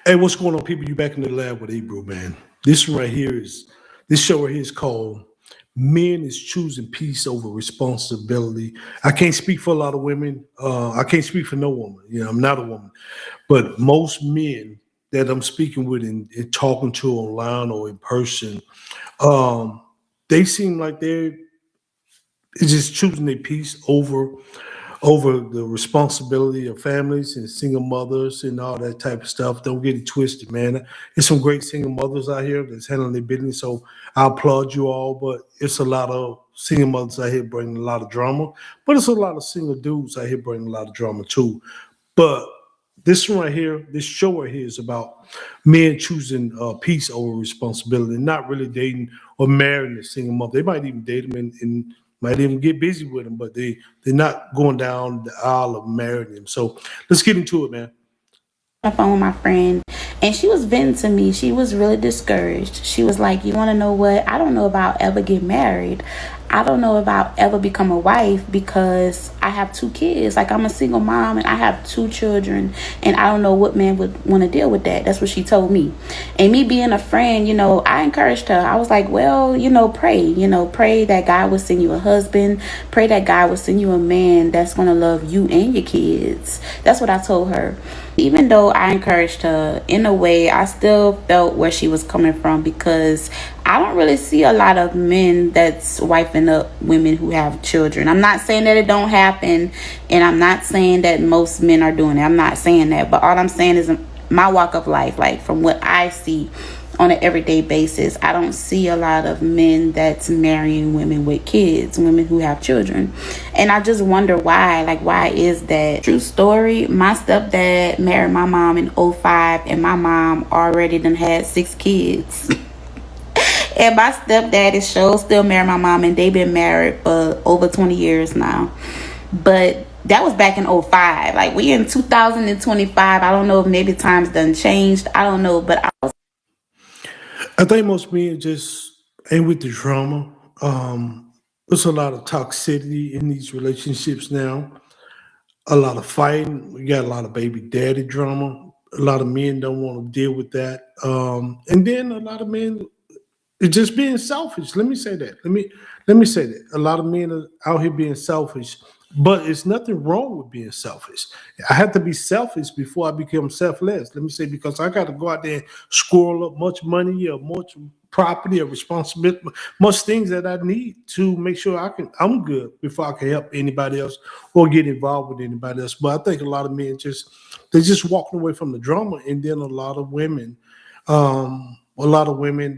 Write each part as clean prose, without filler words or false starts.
Hey, what's going on, people? You back in the lab with Abro, man. This show right here is called Men is Choosing Peace Over Responsibility. I can't speak for a lot of women. I can't speak for no woman. I'm not a woman. But most men that I'm speaking with and talking to online or in person, um, they seem like they're just choosing their peace over the responsibility of families and single mothers and all that type of stuff. Don't get it twisted, man. There's some great single mothers out here that's handling their business, so I applaud you all. But it's a lot of single mothers out here bringing a lot of drama. But it's a lot of single dudes out here bringing a lot of drama too. But this one right here, this show right here is about men choosing peace over responsibility, not really dating or marrying a single mother. They might even date them and might even get busy with them, but they're not going down the aisle of marrying them. So let's get into it, man. On the phone with my friend, and she was venting to me. She was really discouraged. She was like, you want to know what? I don't know if I'll ever get married. I don't know if I'll ever become a wife because I have 2 kids. Like, I'm a single mom and I have 2 children, and I don't know what man would want to deal with that. That's what she told me. And me being a friend, I encouraged her. I was like, well, pray that God will send you a husband. Pray that God will send you a man that's going to love you and your kids. That's what I told her. Even though I encouraged her, in a way, I still felt where she was coming from, because I don't really see a lot of men that's wifing up women who have children. I'm not saying that it don't happen, and I'm not saying that most men are doing it. I'm not saying that. But all I'm saying is my walk of life, like from what I see on an everyday basis, I don't see a lot of men that's marrying women with kids, women who have children. And I just wonder why. Like, why is that? True story, my stepdad married my mom in '05, and my mom already done had 6 kids. And my stepdad is still married my mom, and they've been married for over 20 years now. But that was back in '05. Like, we in 2025. I don't know if maybe times done changed. I don't know, but I think most men just ain't with the drama. There's a lot of toxicity in these relationships now. A lot of fighting. We got a lot of baby daddy drama. A lot of men don't want to deal with that. And then a lot of men it's just being selfish. Let me say that. Let me say that. A lot of men are out here being selfish, but it's nothing wrong with being selfish. I have to be selfish before I become selfless. Let me say, because I got to go out there and squirrel up much money or much property or responsibility, much things that I need to make sure I'm good before I can help anybody else or get involved with anybody else. But I think a lot of men they're just walking away from the drama, and then a lot of women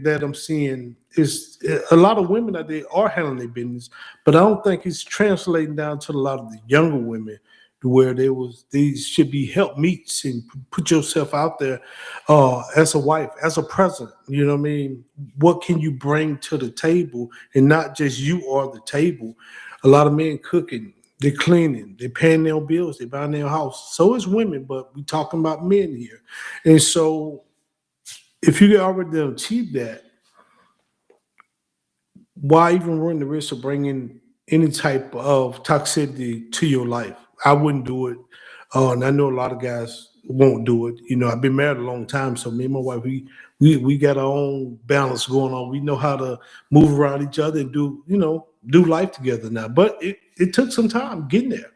that I'm seeing is a lot of women that they are handling their business, but I don't think it's translating down to a lot of the younger women to where these should be help meets and put yourself out there as a wife, as a present. You know what I mean? What can you bring to the table, and not just you are the table. A lot of men cooking, they're cleaning, they're paying their own bills, they're buying their own house. So is women, but we talking about men here, and so if you already achieved that, why even run the risk of bringing any type of toxicity to your life? I wouldn't do it. And I know a lot of guys won't do it. I've been married a long time, so me and my wife, we got our own balance going on. We know how to move around each other and do life together now. But it took some time getting there.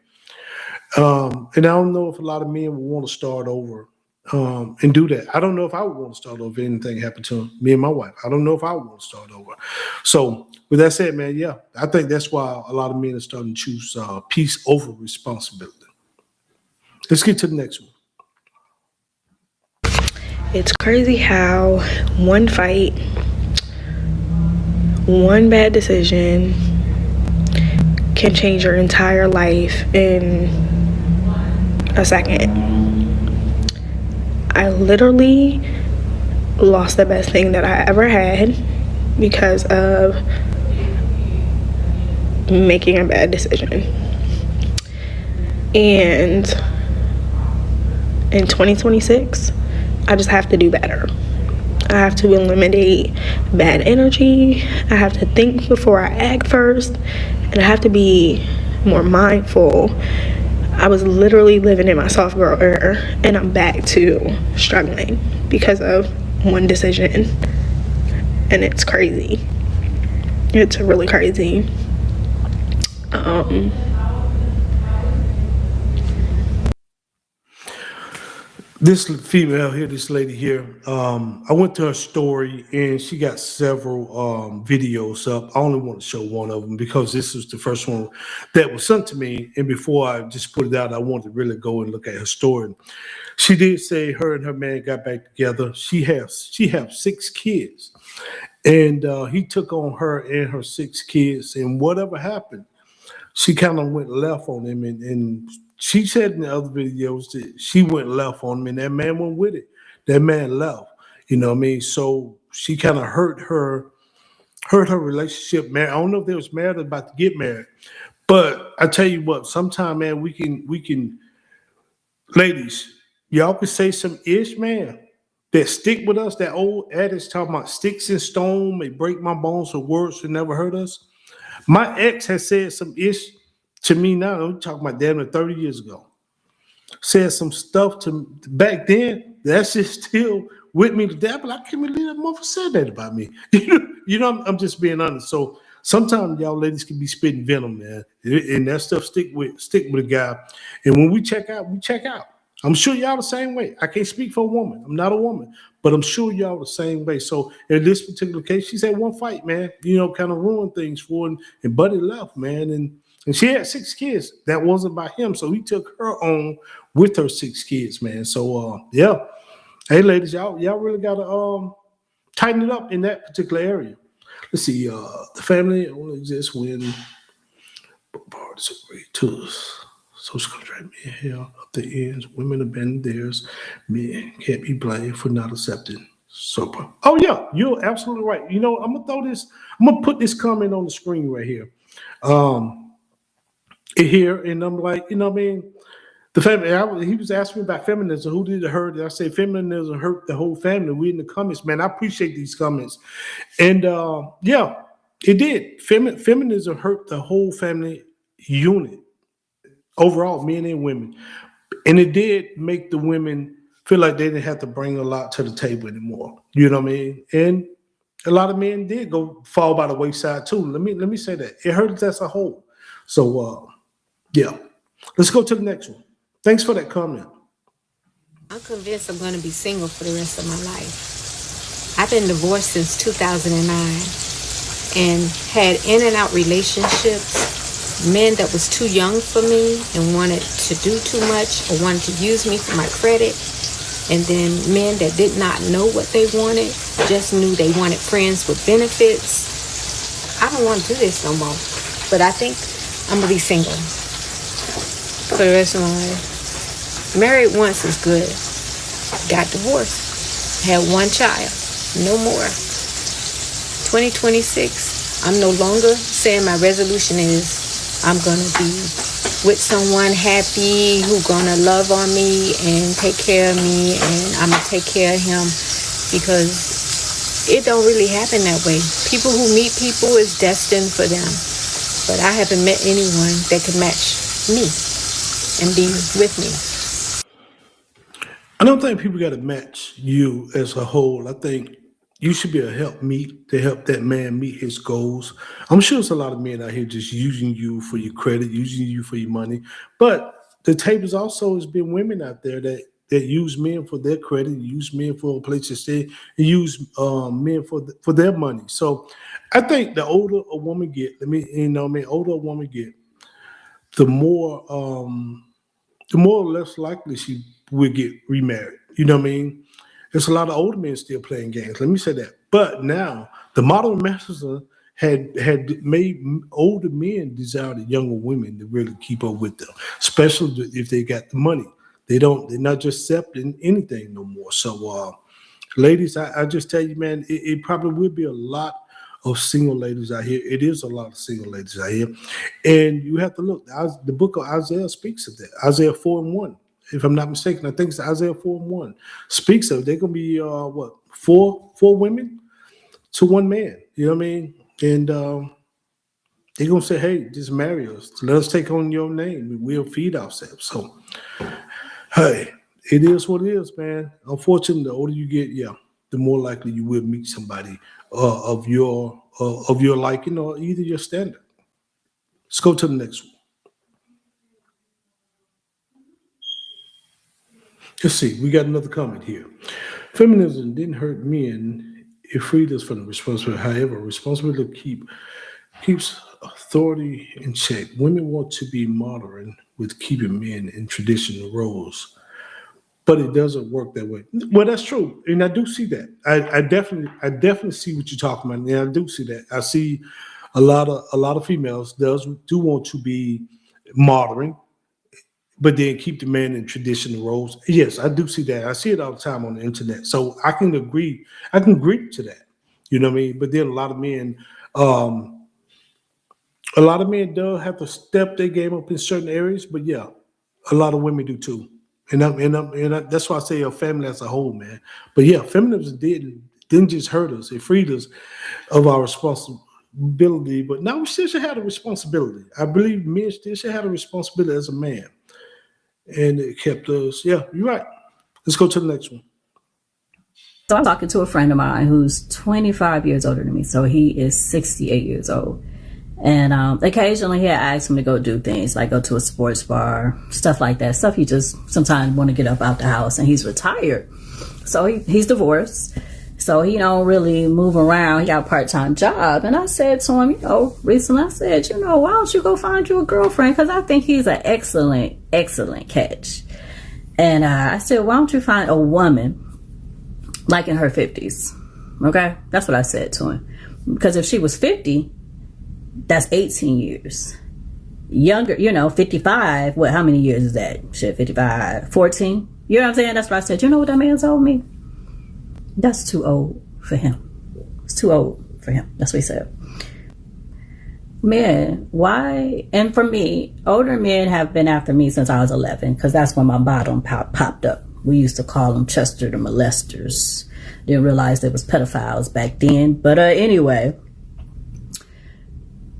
And I don't know if a lot of men would want to start over and do that. I don't know if I would want to start over if anything happened to me and my wife. I don't know if I would want to start over. So with that said, man, yeah, I think that's why a lot of men are starting to choose peace over responsibility. Let's get to the next one. It's crazy how one fight, one bad decision can change your entire life in a second. I literally lost the best thing that I ever had because of making a bad decision. And in 2026, I just have to do better. I have to eliminate bad energy. I have to think before I act first. And I have to be more mindful I was literally living in my soft girl era, and I'm back to struggling because of one decision. And it's crazy. It's really crazy. This female here, this lady here, I went to her story and she got several videos up. I only want to show one of them because this was the first one that was sent to me. And before I just put it out, I wanted to really go and look at her story. She did say her and her man got back together. She has 6 kids, and he took on her and her 6 kids. And whatever happened, she kind of went left on him, and she said in the other videos that she went left on him, and that man went with it. That man left. You know what I mean? So she kind of hurt her relationship. Man, I don't know if they was married or about to get married, but I tell you what, sometime, man, we can, ladies, y'all can say some ish, man, that stick with us. That old adage talking about sticks and stone may break my bones, or words should never hurt us. My ex has said some ish to me now. I'm talking about damn near 30 years ago. Said some stuff to back then. That's just still with me today. But I can't believe that mother said that about me. I'm just being honest. So sometimes y'all ladies can be spitting venom, man, and that stuff stick with a guy. And when we check out, we check out. I'm sure y'all the same way. I can't speak for a woman. I'm not a woman, but I'm sure y'all the same way. So in this particular case, she said one fight, man, kind of ruined things for her, and Buddy left, man. And she had 6 kids. That wasn't by him. So he took her on with her 6 kids, man. So yeah. Hey ladies, y'all really gotta tighten it up in that particular area. Let's see, the family only exists when parties agree to social contract, men held up the ends, women abandon theirs, men can't be blamed for not accepting. So, oh yeah, you're absolutely right. I'm gonna put this comment on the screen right here. Here, and I'm like, what I mean, the family. He was asking me about feminism. Who did it hurt? I say feminism hurt the whole family. We in the comments, man. I appreciate these comments, and yeah, it did. Feminism hurt the whole family unit overall, men and women. And it did make the women feel like they didn't have to bring a lot to the table anymore. You know what I mean? And a lot of men did go fall by the wayside too. Let me say that. It hurt us as a whole. So yeah. Let's go to the next one. Thanks for that comment. I'm convinced I'm going to be single for the rest of my life. I've been divorced since 2009 and had in and out relationships, men that was too young for me and wanted to do too much or wanted to use me for my credit, and then men that did not know what they wanted, just knew they wanted friends with benefits. I don't want to do this no more, but I think I'm going to be single for the rest of my life. Married once is good. Got divorced. Had 1 child. No more. 2026, I'm no longer saying my resolution is I'm going to be with someone happy who going to love on me and take care of me, and I'm going to take care of him, because it don't really happen that way. People who meet people is destined for them. But I haven't met anyone that can match me and be with me. I don't think people got to match you as a whole. I think you should be a help meet to help that man meet his goals. I'm sure there's a lot of men out here just using you for your credit, using you for your money. But the tables also has been women out there that use men for their credit, use men for a place to stay, and use men for their money. So I think the older a woman get, older a woman get, the more or less likely she will get remarried. You know what I mean? There's a lot of older men still playing games. Let me say that. But now the modern masculine had made older men desire the younger women to really keep up with them, especially if they got the money. They're not just accepting anything no more. So ladies, I just tell you, man, it probably will be a lot of single ladies out here. It is a lot of single ladies out here. And you have to look. The book of Isaiah speaks of that. Isaiah 4:1. If I'm not mistaken, I think it's Isaiah 4:1. Speaks of they're going to be, four women to 1 man. You know what I mean? And They're gonna say, "Hey, just marry us. Let us take on your name, and we'll feed ourselves." So, hey, it is what it is, man. Unfortunately, the older you get, yeah, the more likely you will meet somebody of your liking or either your standard. Let's go to the next one. Let's see. We got another comment here. Feminism didn't hurt men; it freed us from the responsibility. However, responsibility keeps authority in check. Women want to be modern with keeping men in traditional roles, but it doesn't work that way. Well, that's true, and I do see that. I definitely see what you're talking about, and I do see that. I see a lot of females do want to be modern, but then keep the man in traditional roles. Yes, I do see that. I see it all the time on the internet, so I can agree. I can agree to that. You know what I mean? But then um, a lot of men do have to step their game up in certain areas, but yeah, a lot of women do too. That's why I say a family as a whole, man. But yeah, feminism didn't just hurt us; it freed us of our responsibility. But now we still should have a responsibility. I believe men still should have a responsibility as a man, and it kept us. Yeah, you're right. Let's go to the next one. So I'm talking to a friend of mine who's 25 years older than me. So he is 68 years old. And occasionally he'll ask me to go do things like go to a sports bar, stuff like that. Stuff he just sometimes want to get up out the house. And he's retired. So he's divorced. So he don't really move around. He got a part-time job. And I said to him, recently I said, why don't you go find you a girlfriend? Because I think he's an excellent, excellent catch. And I said, why don't you find a woman like in her 50s? Okay? That's what I said to him. Because if she was 50, that's 18 years. Younger, 55, how many years is that? Shit, 55, 14? You know what I'm saying? That's what I said. You know what that man told me? That's too old for him. It's too old for him. That's what he said. Men, why? And for me, older men have been after me since I was 11, because that's when my bottom popped up. We used to call them Chester the molesters. Didn't realize there was pedophiles back then. But anyway,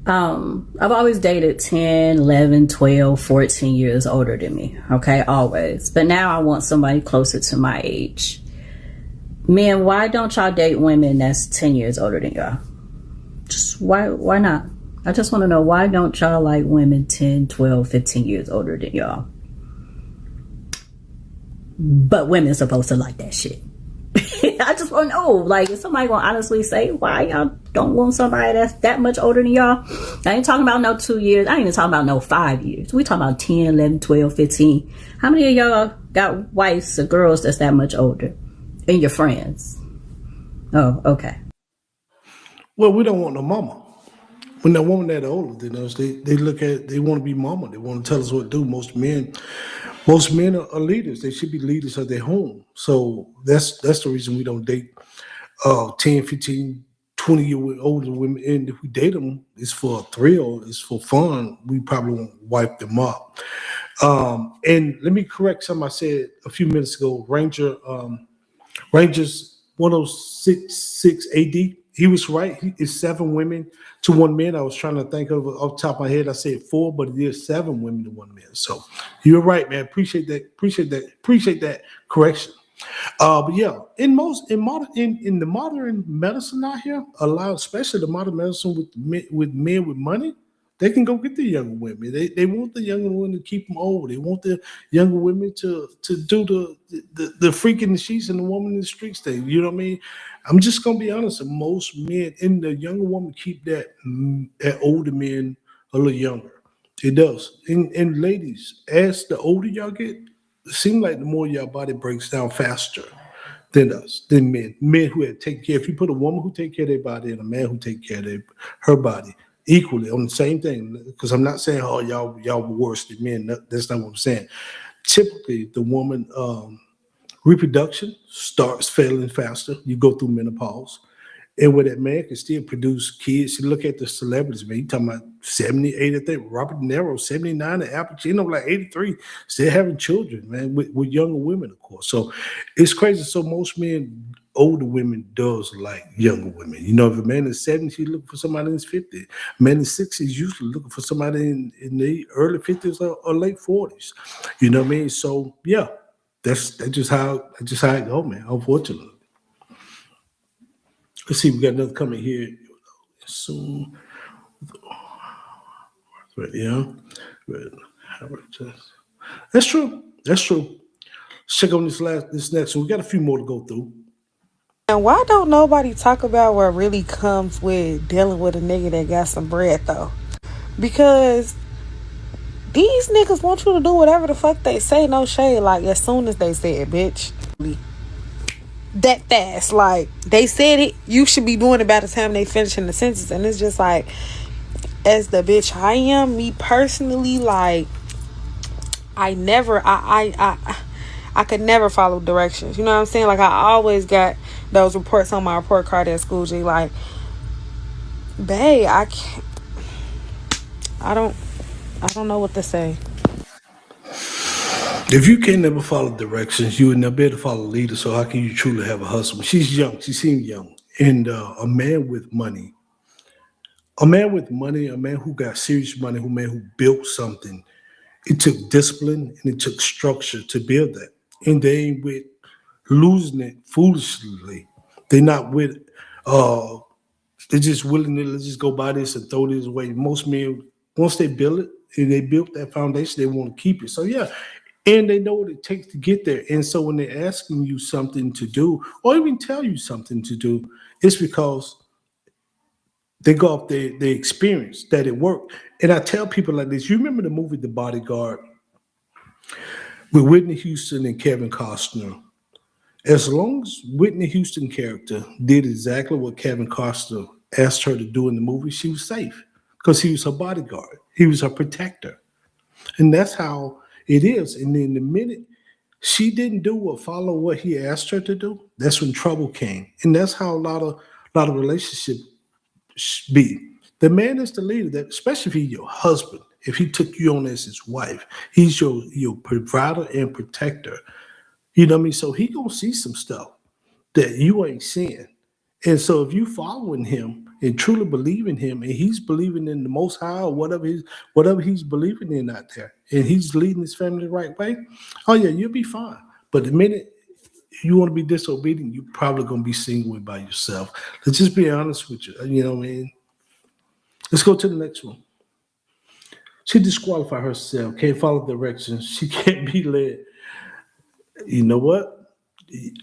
I've always dated 10, 11, 12, 14 years older than me. Okay, always. But now I want somebody closer to my age. Men, why don't y'all date women that's 10 years older than y'all? Just why not? I just want to know, why don't y'all like women 10, 12, 15 years older than y'all? But women are supposed to like that shit. I just want to know, like, is somebody going to honestly say why y'all don't want somebody that's that much older than y'all? I ain't talking about no 2 years. I ain't even talking about no 5 years. We talking about 10, 11, 12, 15. How many of y'all got wives or girls that's that much older? And your friends? Oh, okay. Well, we don't want no mama. When that woman that older than us, they want to be mama. They want to tell us what to do. Most men are leaders. They should be leaders of their home. So that's the reason we don't date 10, 15, 20 year older women. And if we date them, it's for a thrill, it's for fun. We probably won't wipe them up. And let me correct something I said a few minutes ago. Rangers 1066 AD. He was right. It's 7 women to 1 man. I was trying to think of off the top of my head. I said 4, but it is 7 women to 1 man. So you're right, man. Appreciate that correction. But yeah, in the modern medicine out here, especially the modern medicine with men with money, they can go get the younger women. They want the younger women to keep them old. They want the younger women to do the freak in the sheets and the woman in the streets thing. You know what I mean? I'm just gonna be honest. Most men and the younger woman keep that older men a little younger. It does. And ladies, as the older y'all get, it seems like the more your body breaks down faster than men. Men who had taken care. If you put a woman who take care of their body and a man who take care of her body equally on the same thing, because I'm not saying y'all worse than men. That's not what I'm saying. Typically, the woman reproduction starts failing faster. You go through menopause. And where that man can still produce kids, you look at the celebrities, man. You talking about 78, I think. Robert De Niro, 79, and Al Pacino, like 83, still having children, man, with younger women, of course. So it's crazy. So most men older women does like younger women. You know, if a man is 70, he's looking for somebody in his 50s. A man in 60s usually looking for somebody in the early 50s or late 40s. You know what I mean? So yeah, that's just how it go, man. Unfortunately. Let's see, we got another comment here soon. But yeah, but that's true. That's true. Let's check on this next one. We got a few more to go through. And why don't nobody talk about what really comes with dealing with a nigga that got some bread though? Because these niggas want you to do whatever the fuck they say, no shade. Like as soon as they say it, bitch. That fast. Like they said it, you should be doing it by the time they finishing the sentence. And it's just like, as the bitch I am, me personally, like I could never follow directions. You know what I'm saying? Like I always got those reports on my report card at school. G, like, babe, I can't. I don't know what to say. If you can never follow directions, you would never be able to follow leaders. So how can you truly have a husband? She's young. She seemed young, and a man with money, a man who got serious money, who built something. It took discipline and it took structure to build that, and they ain't with losing it foolishly. They're not with they're just willing to let's just go buy this and throw this away. Most men, once they build it and they built that foundation, they want to keep it. So yeah, and they know what it takes to get there. And so when they're asking you something to do, or even tell you something to do, it's because they go off their experience that it worked. And I tell people like this: you remember the movie The Bodyguard with Whitney Houston and Kevin Costner? As long as Whitney Houston character did exactly what Kevin Costner asked her to do in the movie, she was safe because he was her bodyguard. He was her protector. And that's how it is. And then the minute she didn't follow what he asked her to do, that's when trouble came. And that's how a lot of relationships be. The man is the leader, that especially if he's your husband, if he took you on as his wife, he's your provider and protector. You know what I mean? So he gonna see some stuff that you ain't seeing. And so if you following him and truly believe in him, and he's believing in the Most High or whatever he's believing in out there, and he's leading his family the right way, oh yeah, you'll be fine. But the minute you want to be disobedient, you're probably gonna be single by yourself. Let's just be honest with you. You know what I mean? Let's go to the next one. She disqualified herself, can't follow directions, she can't be led. You know what?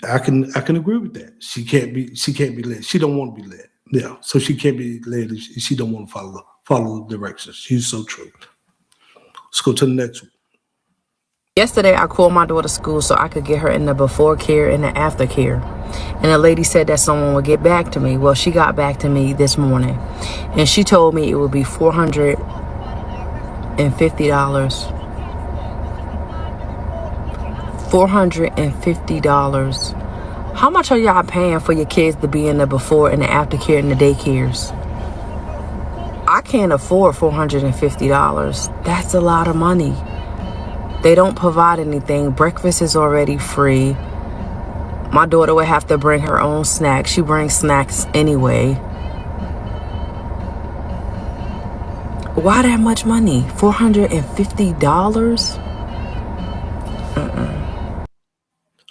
I can agree with that. She can't be led. She don't want to be led. Yeah. So she can't be led if she don't want to follow the directions. She's so true. Let's go to the next one. Yesterday, I called my daughter to school so I could get her in the before care and the after care. And the lady said that someone would get back to me. Well, she got back to me this morning. And she told me it would be $450. $450. How much are y'all paying for your kids to be in the before and the after care and the daycares? I can't afford $450. That's a lot of money. They don't provide anything. Breakfast is already free. My daughter would have to bring her own snacks. She brings snacks anyway. Why that much money? $450?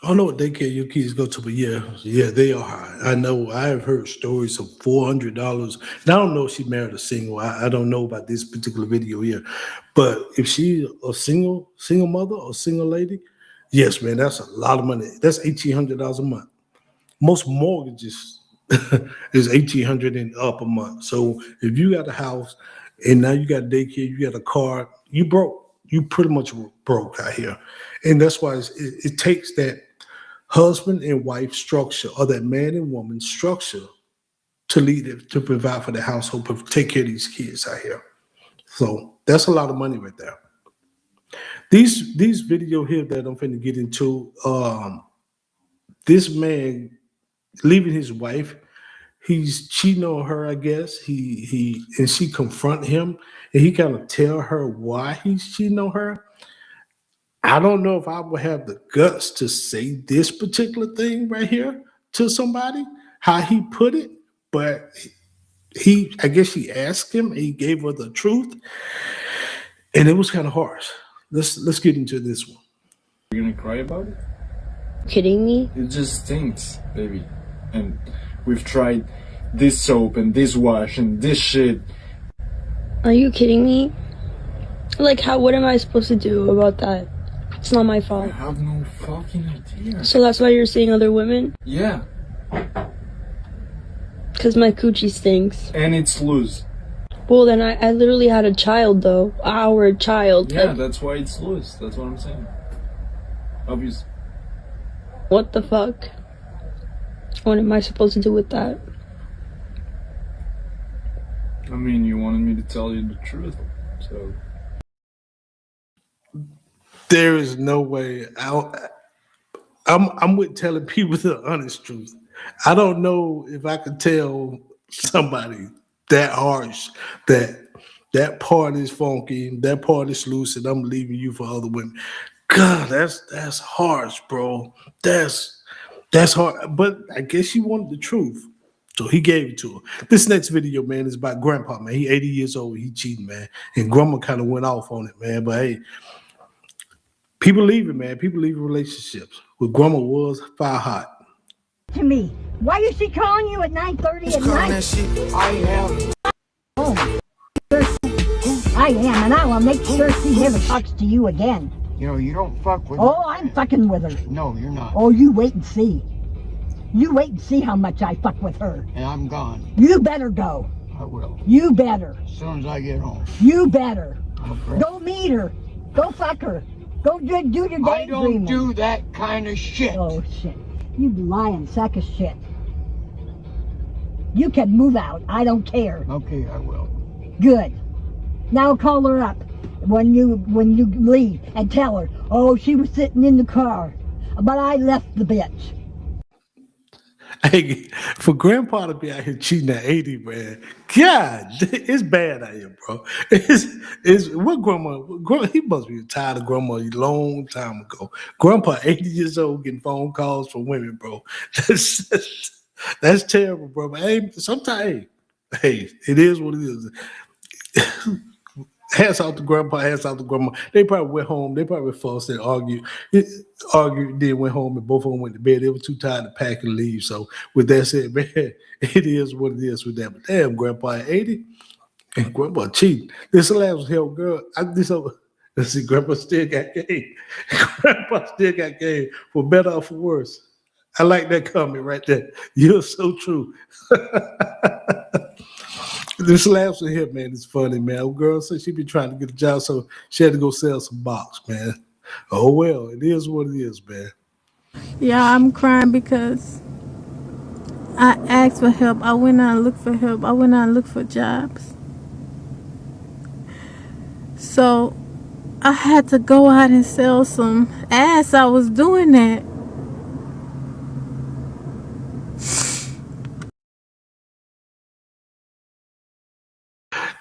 I don't know what daycare your kids go to, but yeah, they are high. I know I have heard stories of $400. And I don't know if she married a single. I don't know about this particular video here. But if she's a single mother or single lady, yes, man, that's a lot of money. That's $1,800 a month. Most mortgages is $1,800 and up a month. So if you got a house and now you got daycare, you got a car, you broke. You pretty much broke out here. And that's why it takes that husband and wife structure, or that man and woman structure, to lead it, to provide for the household, to take care of these kids out here. So that's a lot of money right there. These video here that I'm finna get into, this man leaving his wife, he's cheating on her, I guess. He and she confront him, and he kind of tell her why he's cheating on her. I don't know if I would have the guts to say this particular thing right here, to somebody, how he put it, but I guess she asked him, and he gave her the truth, and it was kind of harsh. Let's get into this one. You're gonna cry about it? Kidding me? It just stinks, baby. And we've tried this soap and this wash and this shit. Are you kidding me? Like, what am I supposed to do about that? It's not my I fault. have no fucking idea. So that's why you're seeing other women? Yeah, Because my coochie stinks. and it's loose. Well, then I literally had a child, though. Our child. Yeah, Like, that's why it's loose. That's what I'm saying. Obvious. what the fuck? What am I supposed to do with that? I mean, you wanted me to tell you the truth, so. There is no way. I'm with telling people the honest truth. I don't know if I could tell somebody that harsh that part is funky, that part is loose, and I'm leaving you for other women. God, that's harsh, bro. That's hard. But I guess she wanted the truth. So he gave it to her. This next video, man, is about grandpa, man. He 80 years old. He cheating, man. And grandma kind of went off on it, man. But hey, people leaving, man. People leaving relationships. But grandma was fire hot. To me, why is she calling you at 9:30 at night? I am. Oh, I am, and I will make sure she never talks to you again. You know, you don't fuck with Oh, her. I'm fucking with her. No, you're not. Oh, you wait and see. You wait and see how much I fuck with her. And I'm gone. You better go. I will. You better. As soon as I get home. You better. Okay. Go meet her. Go fuck her. Go do your daydreaming. I don't do that kind of shit. Oh, shit. You lying sack of shit. You can move out. I don't care. Okay, I will. Good. Now call her up when you leave and tell her, oh, she was sitting in the car, but I left the bitch. Hey, for grandpa to be out here cheating at 80, man, God, it's bad out here, bro. It's what grandma, he must be tired of grandma a long time ago. Grandpa, 80 years old, getting phone calls from women, bro. That's terrible, bro. But hey, sometimes, hey, it is what it is. Hats out to grandpa, hats out to grandma. They probably went home. They probably fussed and argued, then went home, and both of them went to bed. They were too tired to pack and leave. So with that said, man, it is what it is with that. But damn, grandpa at 80, and grandpa cheating. This last hell girl. Let's see, grandpa still got game. Grandpa still got game, for better or for worse. I like that comment right there. You're so true. This last one here, man, is funny, man. A girl said she been trying to get a job, so she had to go sell some box, man. Oh, well, it is what it is, man. Yeah, I'm crying because I asked for help. I went out and looked for help. I went out and looked for jobs. So I had to go out and sell some ass. I was doing that.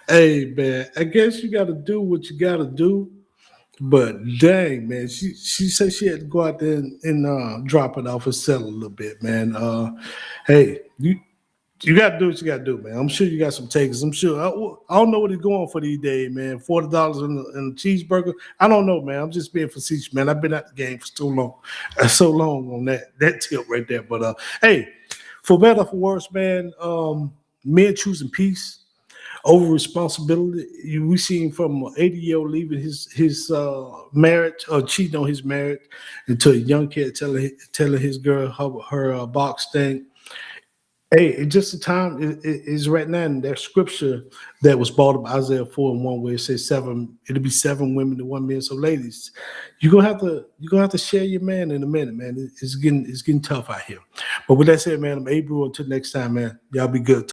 Hey, man, I guess you got to do what you got to do. But dang, man, she said she had to go out there and drop it off and sell a little bit, man. Hey, you got to do what you got to do, man. I'm sure you got some takers. I'm sure. I don't know what he's going for these days, man. $40 in a cheeseburger. I don't know, man. I'm just being facetious, man. I've been out the game for so long on that tip right there. But hey, for better or for worse, man, men choosing peace over responsibility. We seen from an 80-year-old leaving his marriage or cheating on his marriage, into a young kid telling his girl her box thing. Hey, it's just the time is right now in that scripture that was brought up, Isaiah 4:1, where it says it'll be 7 women to 1 man. So ladies, you're gonna have to share your man in a minute, man. It's getting tough out here. But with that said, man, I'm Abel. Until next time, man, y'all be good.